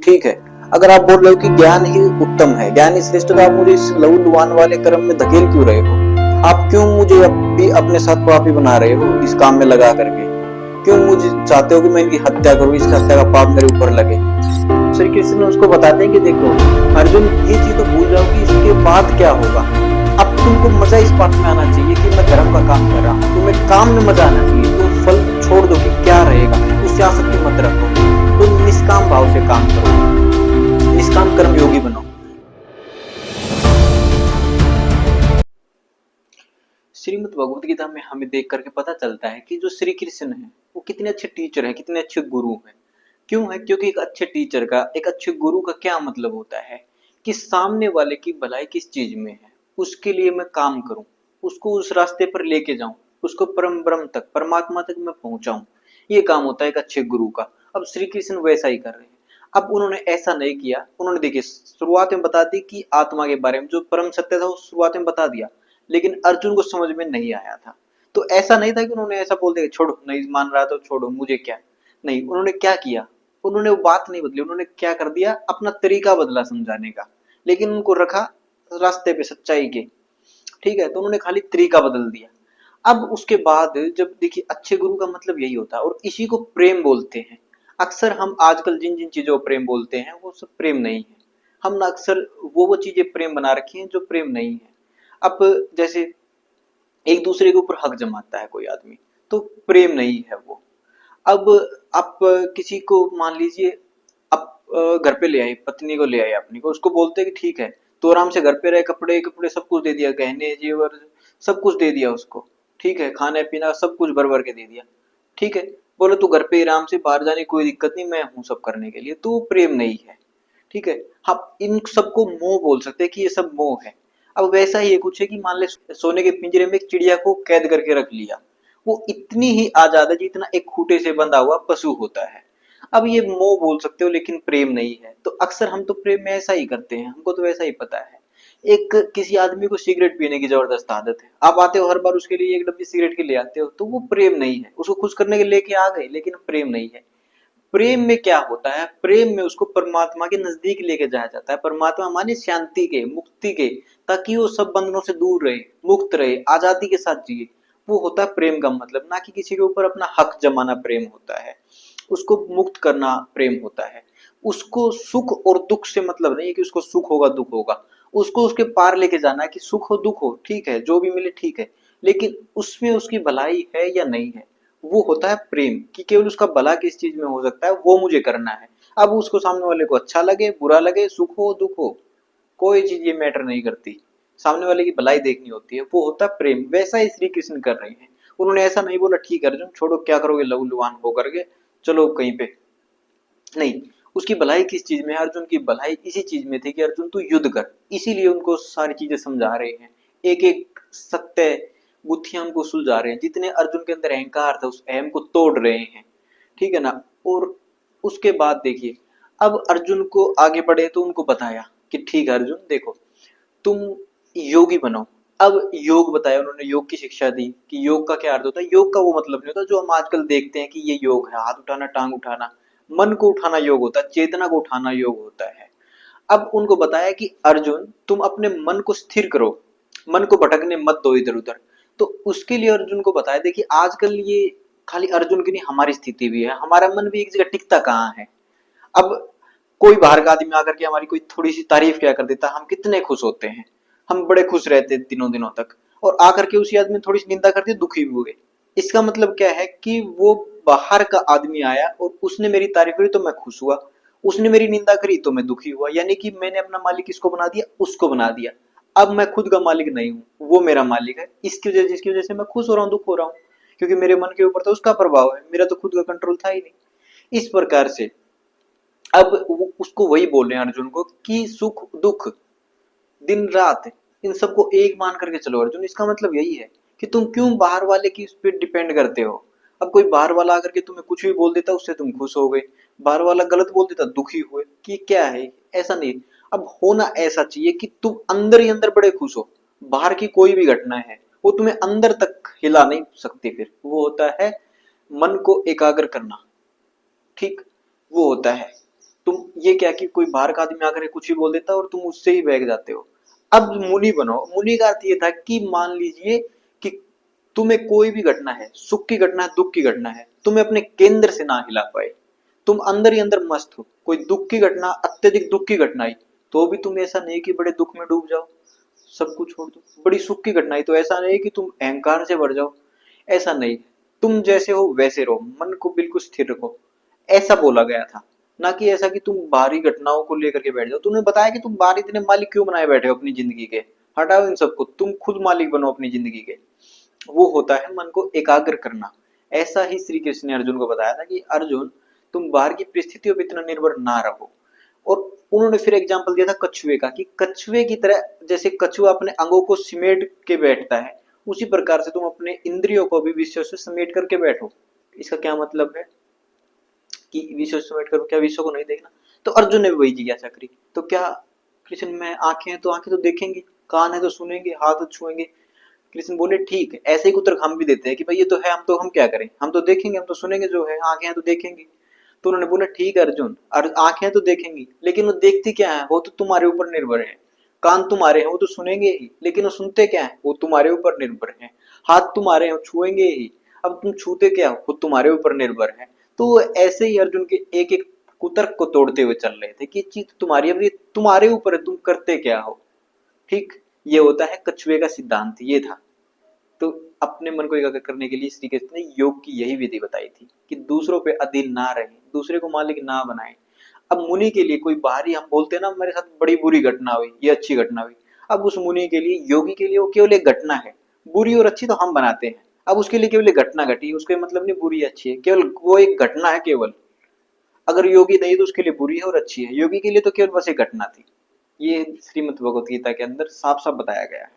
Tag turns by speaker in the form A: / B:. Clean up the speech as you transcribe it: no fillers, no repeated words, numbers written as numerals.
A: ठीक है, अगर आप बोल रहे हो कि ज्ञान ही उत्तम है, ज्ञान ही श्रेष्ठ, तो आप मुझे इस लहू लुहान वाले कर्म में धकेल क्यों रहे हो? आप क्यों मुझे भी अपने साथ पापी बना रहे हो इस काम में लगा करके? क्यों मुझे चाहते हो कि मैं इनकी हत्या करूं, इसकी हत्या का पाप मेरे ऊपर लगे? श्री कृष्ण उसको बताते हैं कि देखो अर्जुन, ये चीज तो भूल जाओ कि इसके बाद क्या होगा। अब तुमको मजा इस बात में आना चाहिए कि मैं धर्म का काम कर रहा हूँ, तुम्हें काम में मजा आना चाहिए। तो फल छोड़ दो कि क्या रहेगा, उससे आसक्ति मत रखो, तुम निष्काम भाव से काम करो, निष्काम कर्म योगी बनो। श्रीमद् भगवत गीता में हमें देख करके पता चलता है कि जो श्री कृष्ण है वो कितने अच्छे टीचर है, कितने अच्छे गुरु हैं। क्यों है? क्योंकि एक अच्छे टीचर का, एक अच्छे गुरु का क्या मतलब होता है कि सामने वाले की भलाई किस चीज में है उसके लिए मैं काम करूं, उसको उस रास्ते पर लेके जाऊं, उसको परम ब्रह्म तक, परमात्मा तक मैं पहुंचाऊं। ये काम होता है एक अच्छे गुरु का। अब श्री कृष्ण वैसा ही कर रहे हैं। अब उन्होंने ऐसा नहीं किया, उन्होंने देखिए शुरुआत में बता दी कि आत्मा के बारे में जो परम सत्य था वो शुरुआत में बता दिया, लेकिन अर्जुन को समझ में नहीं आया था। तो ऐसा नहीं था कि उन्होंने ऐसा बोल दिया छोड़ो, नहीं मान रहा तो छोड़ो, मुझे क्या। नहीं, उन्होंने क्या किया, उन्होंने वो बात नहीं बदली, उन्होंने क्या कर दिया, अपना तरीका बदला समझाने का, लेकिन उनको रखा रास्ते पे सच्चाई के। ठीक है, तो उन्होंने खाली तरीका बदल दिया। अब उसके बाद जब देखिए अच्छे गुरु का मतलब यही होता है, और इसी को प्रेम बोलते हैं। अक्सर हम आजकल जिन जिन चीजों को प्रेम बोलते हैं वो सब प्रेम नहीं है। हम ना अक्सर वो चीजें प्रेम बना रखी हैं जो प्रेम नहीं है। अब जैसे एक दूसरे के ऊपर हक जमाता है कोई आदमी, तो प्रेम नहीं है वो। अब आप किसी को मान लीजिए, आप घर पे ले आए, पत्नी को ले आए अपनी को, उसको बोलते हैं कि ठीक है तो आराम से घर पे रहे, कपड़े कपड़े सब कुछ दे दिया, गहने जेवर सब कुछ दे दिया उसको, ठीक है, खाने पीना सब कुछ भर भर के दे दिया, ठीक है, बोले तू घर पे आराम से, बाहर जाने की कोई दिक्कत नहीं, मैं हूँ सब करने के लिए, तो वो प्रेम नहीं है। ठीक है, हम इन सबको मोह बोल सकते हैं कि ये सब मोह है। अब वैसा ही कुछ है कि मान ले सोने के पिंजरे में एक चिड़िया को कैद करके रख लिया, वो इतनी ही आजाद है जितना एक खूंटे से बंधा हुआ पशु होता है। अब ये मोह बोल सकते हो, लेकिन प्रेम नहीं है। तो अक्सर हम तो प्रेम में ऐसा ही करते हैं, हमको तो वैसा ही पता है। एक किसी आदमी को सिगरेट पीने की जबरदस्त आदत है, आप आते हो हर बार उसके लिए एक डब्बी सिगरेट के ले आते हो, तो वो प्रेम नहीं है। उसको खुश करने के लेके आ गए, लेकिन प्रेम नहीं है। प्रेम में क्या होता है, प्रेम में उसको परमात्मा के नजदीक लेके जाया जाता है, परमात्मा माने शांति के, मुक्ति के, ताकि वो सब बंधनों से दूर रहे, मुक्त रहे, आजादी के साथ जिए। वो होता है प्रेम का मतलब, ना कि किसी के ऊपर अपना हक जमाना प्रेम होता है। उसको मुक्त करना प्रेम होता है। उसको सुख और दुख से मतलब नहीं है कि उसको सुख होगा दुख होगा, उसको उसके पार लेके जाना है कि सुख हो दुख हो, ठीक है, जो भी मिले ठीक है, लेकिन उसमें उसकी भलाई है या नहीं है, वो होता है प्रेम। कि केवल उसका भला किस चीज में हो सकता है वो मुझे करना है। अब उसको सामने वाले को अच्छा लगे बुरा लगे, सुख हो दुख हो, कोई चीज ये मैटर नहीं करती, सामने वाले की भलाई देखनी होती है, वो होता है प्रेम। वैसा ही श्री कृष्ण कर रहे हैं। उन्होंने ऐसा नहीं बोला ठीक है अर्जुन छोड़ो, क्या करोगे लहू लुहान होकर के, चलो कहीं पे नहीं। उसकी भलाई किस चीज में है, अर्जुन की भलाई इसी चीज में थी कि अर्जुन तू युद्ध कर, इसीलिए उनको सारी चीजें समझा रहे हैं, एक एक सत्य गुत्थियां उनको सुलझा रहे हैं। जितने अर्जुन के अंदर अहंकार था उस अहम को तोड़ रहे हैं, ठीक है ना। और उसके बाद देखिए, अब अर्जुन को आगे बढ़े तो उनको बताया कि ठीक है अर्जुन देखो, तुम योगी बनो। अब योग बताया उन्होंने, योग की शिक्षा दी कि योग का क्या अर्थ होता है। योग का वो मतलब नहीं होता जो हम आजकल देखते हैं कि ये योग है, हाथ उठाना टांग उठाना, मन को उठाना योग होता है, चेतना को उठाना योग होता है। अब उनको बताया कि अर्जुन तुम अपने मन को स्थिर करो, मन को भटकने मत दो इधर उधर। तो उसके लिए अर्जुन को बताया, देखिए आजकल ये खाली अर्जुन की नहीं हमारी स्थिति भी है, हमारा मन भी एक जगह टिकता कहाँ है। अब कोई बाहर का आदमी आकर के हमारी कोई थोड़ी सी तारीफ क्या कर देता, हम कितने खुश होते हैं, हम बड़े खुश रहते हैं दिनों दिनों तक। और आकर के उसी आदमी ने थोड़ी सी निंदा कर दी, दुखी भी हुए। इसका मतलब क्या है कि वो बाहर का आदमी आया और उसने मेरी तारीफ करी तो मैं खुश हुआ, उसने मेरी निंदा करी तो मैं दुखी हुआ, यानी कि मैंने अपना मालिक किसको बना दिया, उसको बना दिया। अब मैं खुद का मालिक नहीं हूँ, वो मेरा मालिक है। इसकी वजह जिसकी वजह से मैं खुश हो रहा हूँ दुख हो रहा हूँ, क्योंकि मेरे मन के ऊपर तो उसका प्रभाव है, मेरा तो खुद का कंट्रोल था ही नहीं। इस प्रकार से अब उसको वही बोल रहे हैं अर्जुन को कि सुख दुख दिन रात इन सबको एक मान करके चलो अर्जुन। इसका मतलब यही है कि तुम क्यों बाहर वाले की उस पर डिपेंड करते हो। अब कोई बाहर वाला आकर के तुम्हें कुछ भी बोल देता उससे तुम खुश हो गए, बाहर वाला गलत बोल देता दुखी हुए, कि क्या है, ऐसा नहीं। अब होना ऐसा चाहिए कि तुम अंदर ही अंदर बड़े खुश हो, बाहर की कोई भी घटना है वो तुम्हें अंदर तक हिला नहीं सकती। फिर वो होता है मन को एकाग्र करना, ठीक, वो होता है। तुम ये क्या कि कोई बाहर का आदमी आकर के कुछ भी बोल देता है और तुम उससे ही बहक जाते हो। अब मुनि बनो। मुनि का अर्थ ये था कि मान लीजिए कि तुम्हें कोई भी घटना है, सुख की घटना है, दुख की घटना है, तुम्हें अपने केंद्र से ना हिला पाए, तुम अंदर ही अंदर मस्त हो। कोई दुख की घटना, अत्यधिक दुख की घटना आई तो भी तुम ऐसा नहीं कि बड़े दुख में डूब जाओ, सब कुछ छोड़ दो। बड़ी सुख की घटना आई तो ऐसा नहीं कि तुम अहंकार से भर जाओ, ऐसा नहीं। तुम जैसे हो वैसे रहो, मन को बिल्कुल स्थिर रखो, ऐसा बोला गया था। ना कि ऐसा कि तुम बाहरी घटनाओं को लेकर के बैठ जाओ। तुमने बताया कि तुम बाहर इतने मालिक क्यों बनाए बैठे हो अपनी जिंदगी के, हटाओ इन सबको, तुम खुद मालिक बनो अपनी जिंदगी के। वो होता है मन को एकाग्र करना। ऐसा ही श्री कृष्ण ने अर्जुन को बताया था कि अर्जुन तुम बाहर की परिस्थितियों पर इतना निर्भर ना रहो। और उन्होंने फिर एग्जाम्पल दिया था कछुए का, कि कछुए की तरह, जैसे कछुआ अपने अंगों को सिमेट के बैठता है, उसी प्रकार से तुम अपने इंद्रियों को भी विषयों से समेट करके बैठो। इसका क्या मतलब है कि विषय से समेट करो, क्या विषय को नहीं देखना? तो अर्जुन ने भी वही जिज्ञासा करी। तो क्या कृष्ण में आंखें हैं तो आंखें तो देखेंगे, कान है तो सुनेंगे, हाथ तो छुएंगे। कृष्ण बोले ठीक है, ऐसे ही उत्तर हम भी देते हैं कि भाई ये तो है, हम क्या करें, हम तो देखेंगे, हम तो सुनेंगे, जो है आंखें हैं तो देखेंगे। तो उन्होंने बोला ठीक है अर्जुन, आंखें तो देखेंगी लेकिन वो देखती क्या है, वो तो तुम्हारे ऊपर निर्भर है। कान तुम्हारे हैं, वो तो सुनेंगे ही, लेकिन वो सुनते क्या है, वो तुम्हारे ऊपर निर्भर है। हाथ तुम्हारे हैं, वो छुएंगे ही, अब तुम छूते क्या हो, वो तुम्हारे ऊपर निर्भर है। तो ऐसे ही अर्जुन के एक एक कुतर्क को तोड़ते हुए चल रहे थे कि चीज तुम्हारी, अब ये तुम्हारे ऊपर है, तुम करते क्या हो। ठीक, ये होता है कछुए का सिद्धांत, ये था। तो अपने मन को एकाग्र करने के लिए श्री कृष्ण ने योग की यही विधि बताई थी कि दूसरों पे अधीन ना रहे, दूसरे को मालिक ना बनाए। अब मुनि के लिए कोई बाहरी, हम बोलते हैं ना मेरे साथ बड़ी बुरी घटना हुई, ये अच्छी घटना हुई, अब उस मुनि के लिए, योगी के लिए वो केवल एक घटना है। बुरी और अच्छी तो हम बनाते हैं, अब उसके लिए केवल एक घटना घटी, उसके मतलब नहीं बुरी अच्छी है, केवल वो एक घटना है केवल। अगर योगी नहीं तो उसके लिए बुरी है और अच्छी है, योगी के लिए तो केवल बस एक घटना थी। ये श्रीमद् भगवत गीता के अंदर साफ साफ बताया गया है।